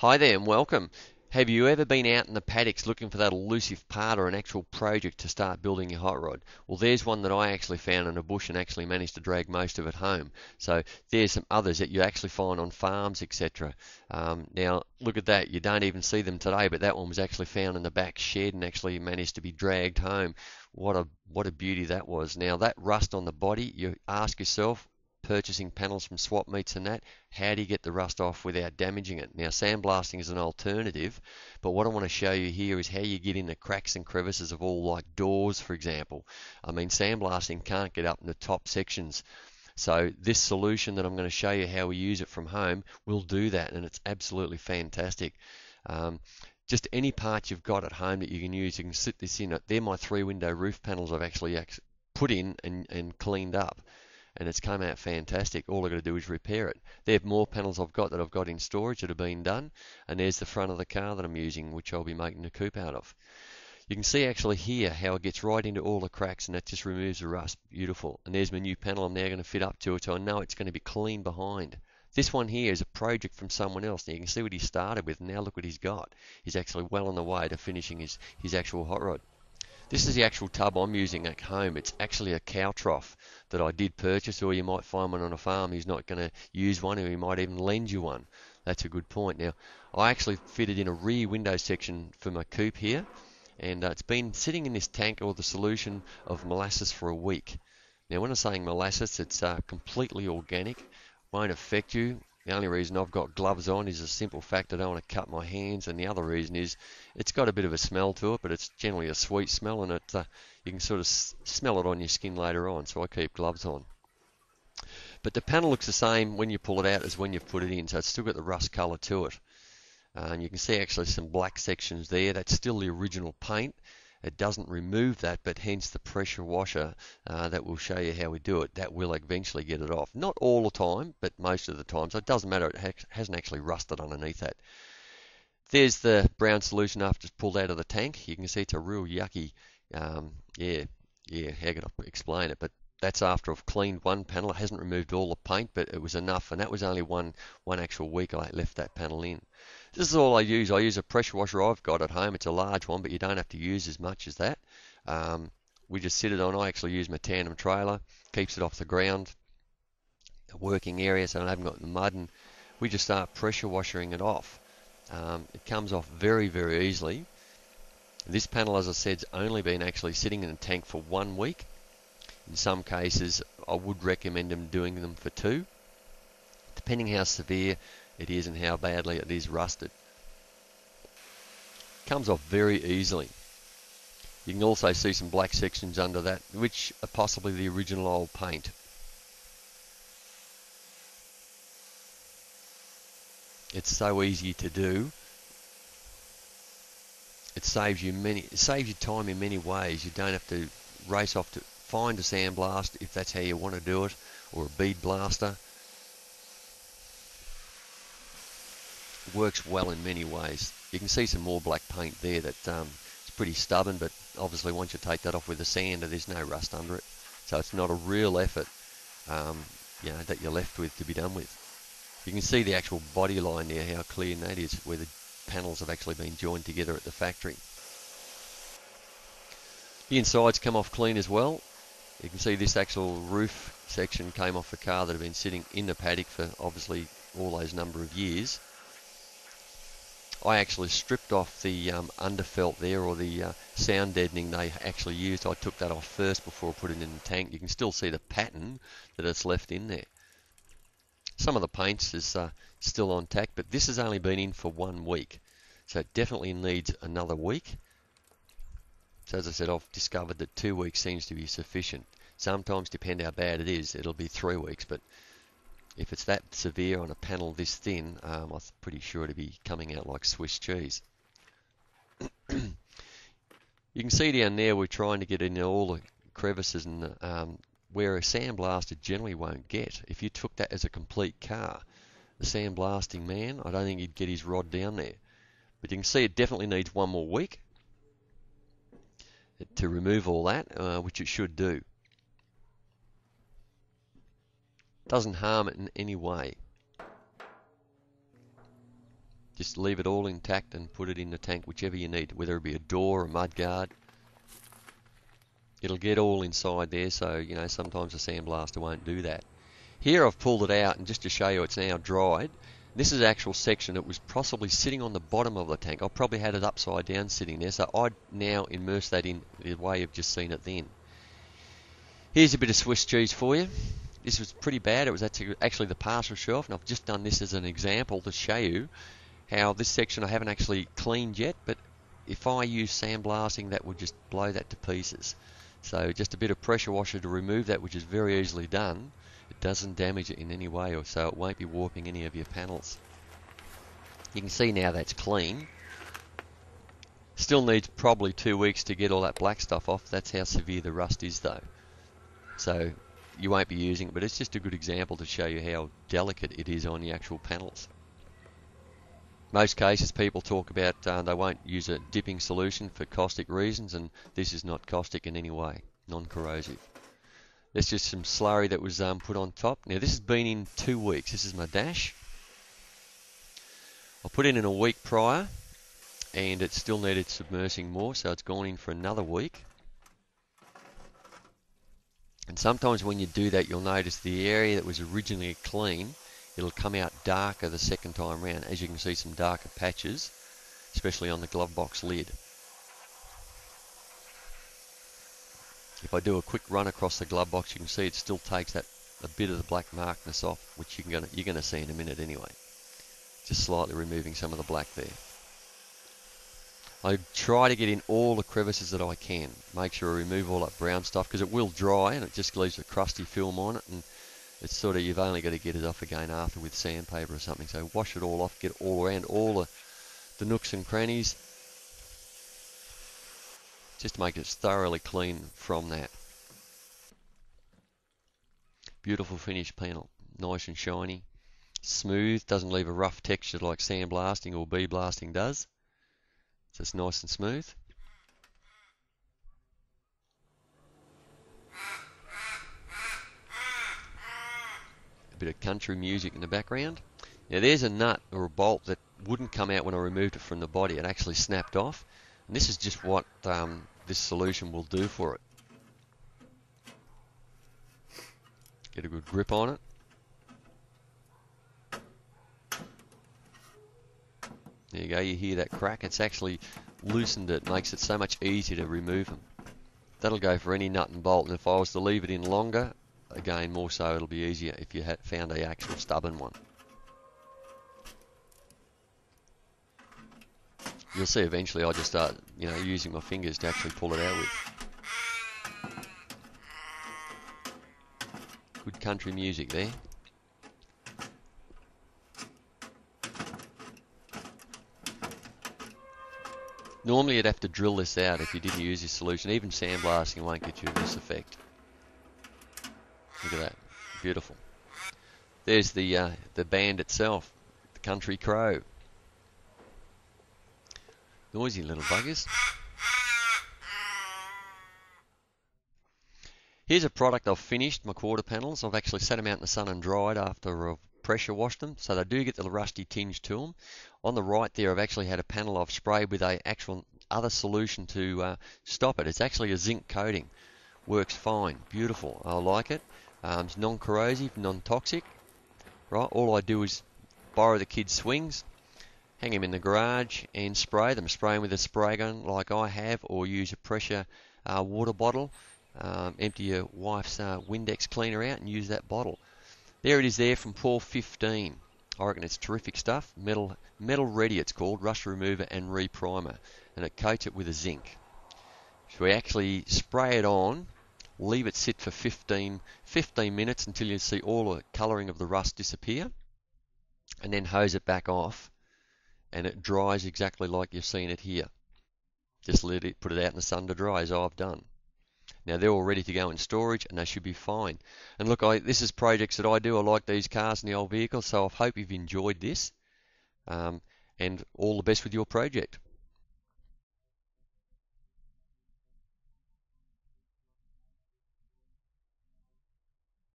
Hi there and welcome. Have you ever been out in the paddocks looking for that elusive part or an actual project to start building your hot rod? Well, there's one that I actually found in a bush and actually managed to drag most of it home. So there's some others that you actually find on farms, etc. Now, look at that. You don't even see them today, but that one was actually found in the back shed and actually managed to be dragged home. What a beauty that was. Now, that rust on the body, you ask yourself, purchasing panels from swap meets and that, how do you get the rust off without damaging it? Now, sandblasting is an alternative, but what I want to show you here is how you get in the cracks and crevices of all, like doors, for example. I mean, sandblasting can't get up in the top sections. So this solution that I'm going to show you how we use it from home will do that, and it's absolutely fantastic. Just any part you've got at home that you can use, you can slip this in. They're my 3-window roof panels I've actually put in and cleaned up, and it's come out fantastic. All I've got to do is repair it. There are more panels I've got that I've got in storage that have been done, and there's the front of the car that I'm using, which I'll be making a coupe out of. You can see actually here how it gets right into all the cracks, and that just removes the rust. Beautiful. And there's my new panel I'm now going to fit up to it, so I know it's going to be clean behind. This one here is a project from someone else. Now you can see what he started with. Now look what he's got. He's actually well on the way to finishing his actual hot rod. This is the actual tub I'm using at home. It's actually a cow trough that I did purchase, or you might find one on a farm who's not going to use one, or he might even lend you one. That's a good point. Now, I actually fitted in a rear window section for my coupe here, and it's been sitting in this tank or the solution of molasses for a week. Now, when I'm saying molasses, it's completely organic, won't affect you. The only reason I've got gloves on is a simple fact I don't want to cut my hands, and the other reason is it's got a bit of a smell to it, but it's generally a sweet smell, and you can sort of smell it on your skin later on, so I keep gloves on. But the panel looks the same when you pull it out as when you put it in, so it's still got the rust colour to it. And you can see actually some black sections there. That's still the original paint. It doesn't remove that, but hence the pressure washer that will show you how we do it. That will eventually get it off. Not all the time, but most of the time. So it doesn't matter. It hasn't actually rusted underneath that. There's the brown solution after it's pulled out of the tank. You can see it's a real yucky, yeah, how can I explain it? But that's after I've cleaned one panel. It hasn't removed all the paint, but it was enough, and that was only one actual week I left that panel in. This is all I use. I use a pressure washer I've got at home. It's a large one, but you don't have to use as much as that. We just sit it on. I actually use my tandem trailer, keeps it off the ground, a working area, so I haven't got the mud, and we just start pressure washing it off. It comes off very, very easily. This panel, as I said, has only been actually sitting in a tank for 1 week. In some cases, I would recommend them doing them for 2, depending how severe it is and how badly it is rusted. Comes off very easily. You can also see some black sections under that, which are possibly the original old paint. It's so easy to do. It saves you time in many ways. You don't have to race off to find a sandblast if that's how you want to do it, or a bead blaster. It works well in many ways. You can see some more black paint there that it's pretty stubborn, but obviously once you take that off with a sander, there's no rust under it. So it's not a real effort that you're left with to be done with. You can see the actual body line there, how clear that is, where the panels have actually been joined together at the factory. The insides come off clean as well. You can see this actual roof section came off a car that had been sitting in the paddock for obviously all those number of years. I actually stripped off the underfelt there, or the sound deadening they actually used. I took that off first before I put it in the tank. You can still see the pattern that it's left in there. Some of the paints is still on tack, but this has only been in for 1 week, so it definitely needs another week. So as I said, I've discovered that 2 weeks seems to be sufficient. Sometimes, depending how bad it is, it'll be 3 weeks, but if it's that severe on a panel this thin, I'm pretty sure it'll be coming out like Swiss cheese. You can see down there we're trying to get in all the crevices and where a sandblaster generally won't get. If you took that as a complete car, the sandblasting man, I don't think he'd get his rod down there. But you can see it definitely needs 1 more week to remove all that, which it should do. Doesn't harm it in any way. Just leave it all intact and put it in the tank, whichever you need, whether it be a door, a mud guard. It'll get all inside there, so you know sometimes a sandblaster won't do that. Here I've pulled it out, and just to show you it's now dried. This is the actual section that was possibly sitting on the bottom of the tank. I probably had it upside down sitting there, so I'd now immerse that in the way you've just seen it then. Here's a bit of Swiss cheese for you. This was pretty bad. It was actually the parcel shelf, and I've just done this as an example to show you how this section I haven't actually cleaned yet, but if I use sandblasting, that would just blow that to pieces. So just a bit of pressure washer to remove that, which is very easily done. It doesn't damage it in any way, or so it won't be warping any of your panels. You can see now that's clean. Still needs probably 2 weeks to get all that black stuff off. That's how severe the rust is though. So you won't be using it, but it's just a good example to show you how delicate it is on the actual panels. Most cases people talk about they won't use a dipping solution for caustic reasons, and this is not caustic in any way, non-corrosive. There's just some slurry that was put on top. Now this has been in 2 weeks. This is my dash. I put in a week prior, and it still needed submersing more, so it's gone in for another week. And sometimes when you do that, you'll notice the area that was originally clean, it'll come out darker the second time round. As you can see, some darker patches, especially on the glove box lid. If I do a quick run across the glove box, you can see it still takes that a bit of the black markness off, which you're gonna see in a minute anyway. Just slightly removing some of the black there. I try to get in all the crevices that I can. Make sure I remove all that brown stuff, because it will dry and it just leaves a crusty film on it, and it's sort of, you've only got to get it off again after with sandpaper or something. So wash it all off, get it all around all the nooks and crannies, just to make it thoroughly clean from that. Beautiful finished panel, nice and shiny, smooth, doesn't leave a rough texture like sandblasting or bee blasting does. So it's nice and smooth. A bit of country music in the background. Now there's a nut or a bolt that wouldn't come out when I removed it from the body. It actually snapped off. And this is just what this solution will do for it. Get a good grip on it. There you go, you hear that crack. It's actually loosened it, makes it so much easier to remove them. That'll go for any nut and bolt, and if I was to leave it in longer, again more so it'll be easier if you had found a actual stubborn one. You'll see eventually I just start, using my fingers to actually pull it out with. Good country music there. Normally you'd have to drill this out if you didn't use this solution. Even sandblasting won't get you this effect. Look at that, beautiful. There's the band itself, the Country Crow. Noisy little buggers. Here's a product I've finished, my quarter panels. I've actually set them out in the sun and dried after I've pressure washed them, so they do get the rusty tinge to them. On the right there, I've actually had a panel I've sprayed with a actual other solution to stop it. It's actually a zinc coating. Works fine, beautiful. I like it. It's non-corrosive, non-toxic. Right, all I do is borrow the kids' swings, hang them in the garage, and spray them. Spray them with a spray gun like I have, or use a pressure water bottle. Empty your wife's Windex cleaner out and use that bottle. There it is there from Paul 15. I reckon it's terrific stuff. Metal Ready it's called, rust remover and reprimer, and it coats it with a zinc. So we actually spray it on, leave it sit for 15 minutes until you see all the colouring of the rust disappear, and then hose it back off, and it dries exactly like you've seen it here. Just put it out in the sun to dry, as I've done. Now they're all ready to go in storage, and they should be fine. And look, this is projects that I do. I like these cars and the old vehicles, so I hope you've enjoyed this. And all the best with your project.